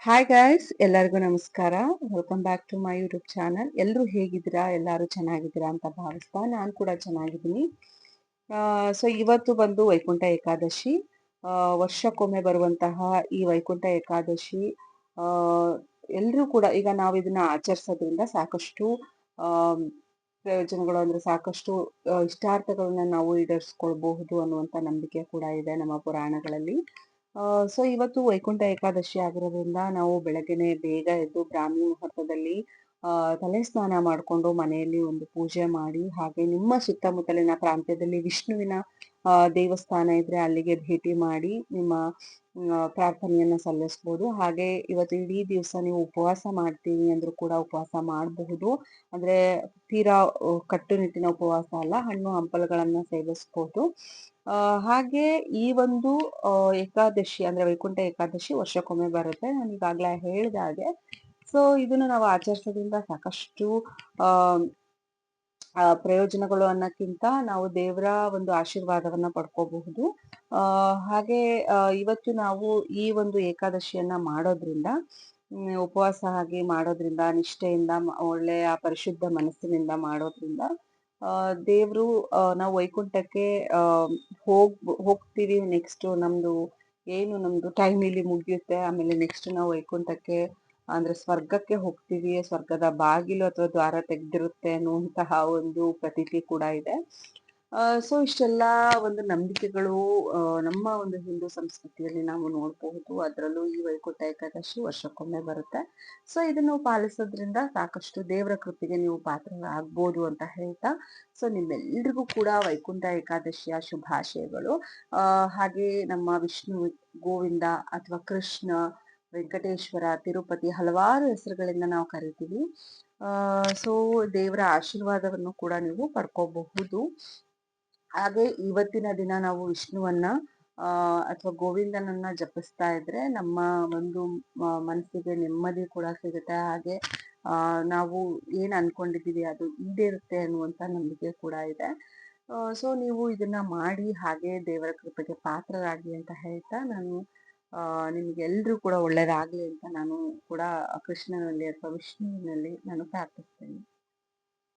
Hi guys, ಎಲ್ಲರಿಗೂ ನಮಸ್ಕಾರ. Welcome back to my YouTube channel. ಎಲ್ಲರೂ ಹೇಗಿದ್ದೀರಾ? ಎಲ್ಲರೂ ಚೆನ್ನಾಗಿದ್ದೀರಾ ಅಂತ ಭಾವಿಸ್ತಾ ನಾನು ಕೂಡ ಚೆನ್ನಾಗಿದ್ದೀನಿ. ಸೊ ಇವತ್ತು ಬಂದು ವೈಕುಂಠ ಏಕಾದಶಿ. ವರ್ಷಕ್ಕೊಮ್ಮೆ ಬರುವಂತಹ ಈ ವೈಕುಂಠ ಏಕಾದಶಿ ಎಲ್ಲರೂ ಕೂಡ ಈಗ ನಾವು ಇದನ್ನ ಆಚರಿಸೋದ್ರಿಂದ ಸಾಕಷ್ಟು ಆ, ಪ್ರಯೋಜನಗಳು ಅಂದ್ರೆ ಸಾಕಷ್ಟು ಇಷ್ಟಾರ್ಥಗಳನ್ನ ನಾವು ಈಡೇರಿಸ್ಕೊಳ್ಬಹುದು ಅನ್ನುವಂಥ ನಂಬಿಕೆ ಕೂಡ ಇದೆ ನಮ್ಮ ಪುರಾಣಗಳಲ್ಲಿ. ಸೊ ಇವತ್ತು ವೈಕುಂಠ ಏಕಾದಶಿ ಆಗಿರೋದ್ರಿಂದ ನಾವು ಬೆಳಗ್ಗೆನೆ ಬೇಗ ಎದ್ದು ಬ್ರಾಹ್ಮಿ ಮುಹೂರ್ತದಲ್ಲಿ ತಲೆ ಸ್ನಾನ ಮಾಡಿಕೊಂಡು ಮನೆಯಲ್ಲಿ ಒಂದು ಪೂಜೆ ಮಾಡಿ, ಹಾಗೆ ನಿಮ್ಮ ಸುತ್ತಮುತ್ತಲಿನ ಪ್ರಾಂತ್ಯದಲ್ಲಿ ವಿಷ್ಣುವಿನ ದೇವಸ್ಥಾನ ಇದ್ರೆ ಅಲ್ಲಿಗೆ ಭೇಟಿ ಮಾಡಿ ನಿಮ್ಮ ಪ್ರಾರ್ಥನೆಯನ್ನ ಸಲ್ಲಿಸ್ಬೋದು. ಹಾಗೆ ಇವತ್ತು ಇಡೀ ದಿವಸ ನೀವು ಉಪವಾಸ ಮಾಡ್ತೀವಿ ಅಂದ್ರೂ ಕೂಡ ಉಪವಾಸ ಮಾಡಬಹುದು. ಅಂದ್ರೆ ತೀರಾ ಕಟ್ಟುನಿಟ್ಟಿನ ಉಪವಾಸ ಅಲ್ಲ, ಹಣ್ಣು ಹಂಪಲುಗಳನ್ನ ಸೇವಿಸ್ಬೋದು. ಹಾಗೆ ಈ ಒಂದು ಏಕಾದಶಿ ಅಂದ್ರೆ ವೈಕುಂಠ ಏಕಾದಶಿ ವರ್ಷಕ್ಕೊಮ್ಮೆ ಬರುತ್ತೆ. ನಾನು ಈಗಾಗಲೇ ಹೇಳಿದ ಹಾಗೆ. ಸೊ ಇದನ್ನ ನಾವು ಆಚರಿಸೋದ್ರಿಂದ ಸಾಕಷ್ಟು ಆ ಪ್ರಯೋಜನಗಳು ಅನ್ನಕ್ಕಿಂತ ನಾವು ದೇವರ ಒಂದು ಆಶೀರ್ವಾದವನ್ನ ಪಡ್ಕೋಬಹುದು. ಹಾಗೆ ಇವತ್ತು ನಾವು ಈ ಒಂದು ಏಕಾದಶಿಯನ್ನ ಮಾಡೋದ್ರಿಂದ ಉಪವಾಸ ಹಾಗೆ ಮಾಡೋದ್ರಿಂದ ನಿಷ್ಠೆಯಿಂದ ಒಳ್ಳೆಯ ಪರಿಶುದ್ಧ ಮನಸ್ಸಿನಿಂದ ಮಾಡೋದ್ರಿಂದ ದೇವರು ನಾವು ವೈಕುಂಠಕ್ಕೆ ಹೋಗ್ತೀವಿ. ನೆಕ್ಸ್ಟ್ ನಮ್ದು ಟೈಮ್ ಇಲ್ಲಿ ಮುಗಿಯುತ್ತೆ. ಆಮೇಲೆ ನೆಕ್ಸ್ಟ್ ನಾವು ವೈಕುಂಠಕ್ಕೆ ಅಂದ್ರೆ ಸ್ವರ್ಗಕ್ಕೆ ಹೋಗ್ತೀವಿ, ಸ್ವರ್ಗದ ಬಾಗಿಲು ಅಥವಾ ದ್ವಾರ ತೆಗ್ದಿರುತ್ತೆ ಅನ್ನುವಂತಹ ಒಂದು ಪ್ರತೀತಿ ಕೂಡ ಇದೆ. ಸೊ ಇಷ್ಟೆಲ್ಲ ಒಂದು ನಂಬಿಕೆಗಳು ನಮ್ಮ ಒಂದು ಹಿಂದೂ ಸಂಸ್ಕೃತಿಯಲ್ಲಿ ನಾವು ನೋಡಬಹುದು. ಅದರಲ್ಲೂ ಈ ವೈಕುಂಠ ಏಕಾದಶಿ ವರ್ಷಕ್ಕೊಮ್ಮೆ ಬರುತ್ತೆ. ಸೊ ಇದನ್ನು ಪಾಲಿಸೋದ್ರಿಂದ ಸಾಕಷ್ಟು ದೇವರ ಕೃಪೆಗೆ ನೀವು ಪಾತ್ರರಾಗ್ಬೋದು ಅಂತ ಹೇಳ್ತಾ, ಸೊ ನಿಮ್ಮೆಲ್ರಿಗೂ ಕೂಡ ವೈಕುಂಠ ಏಕಾದಶಿಯ ಶುಭಾಶಯಗಳು. ಹಾಗೆ ನಮ್ಮ ವಿಷ್ಣು, ಗೋವಿಂದ ಅಥವಾ ಕೃಷ್ಣ, ವೆಂಕಟೇಶ್ವರ, ತಿರುಪತಿ ಹಲವಾರು ಹೆಸರುಗಳಿಂದ ನಾವು ಕರಿತೀವಿ. ಸೊ ದೇವರ ಆಶೀರ್ವಾದವನ್ನು ಕೂಡ ನೀವು ಪಡ್ಕೋಬಹುದು. ಹಾಗೆ ಇವತ್ತಿನ ದಿನ ನಾವು ವಿಷ್ಣುವನ್ನ ಅಥವಾ ಗೋವಿಂದನನ್ನ ಜಪಿಸ್ತಾ ಇದ್ರೆ ನಮ್ಮ ಒಂದು ಮನಸ್ಸಿಗೆ ನೆಮ್ಮದಿ ಕೂಡ ಸಿಗುತ್ತೆ. ಹಾಗೆ ನಾವು ಏನ್ ಅನ್ಕೊಂಡಿದೀವಿ ಅದು ಈಡೇರುತ್ತೆ ಅನ್ನುವಂತ ನಂಬಿಕೆ ಕೂಡ ಇದೆ. ಸೊ ನೀವು ಇದನ್ನ ಮಾಡಿ ಹಾಗೆ ದೇವರ ಕೃಪೆಗೆ ಪಾತ್ರರಾಗಿ ಅಂತ ಹೇಳ್ತಾ ನಾನು ನಿಮ್ಗೆಲ್ರೂ ಕೂಡ ಒಳ್ಳೇದಾಗ್ಲಿ ಅಂತ ನಾನು ಕೂಡ ಕೃಷ್ಣನಲ್ಲಿ ಅಥವಾ ವಿಷ್ಣುವಿನಲ್ಲಿ ನಾನು ಪ್ರಾರ್ಥಿಸ್ತೇನೆ.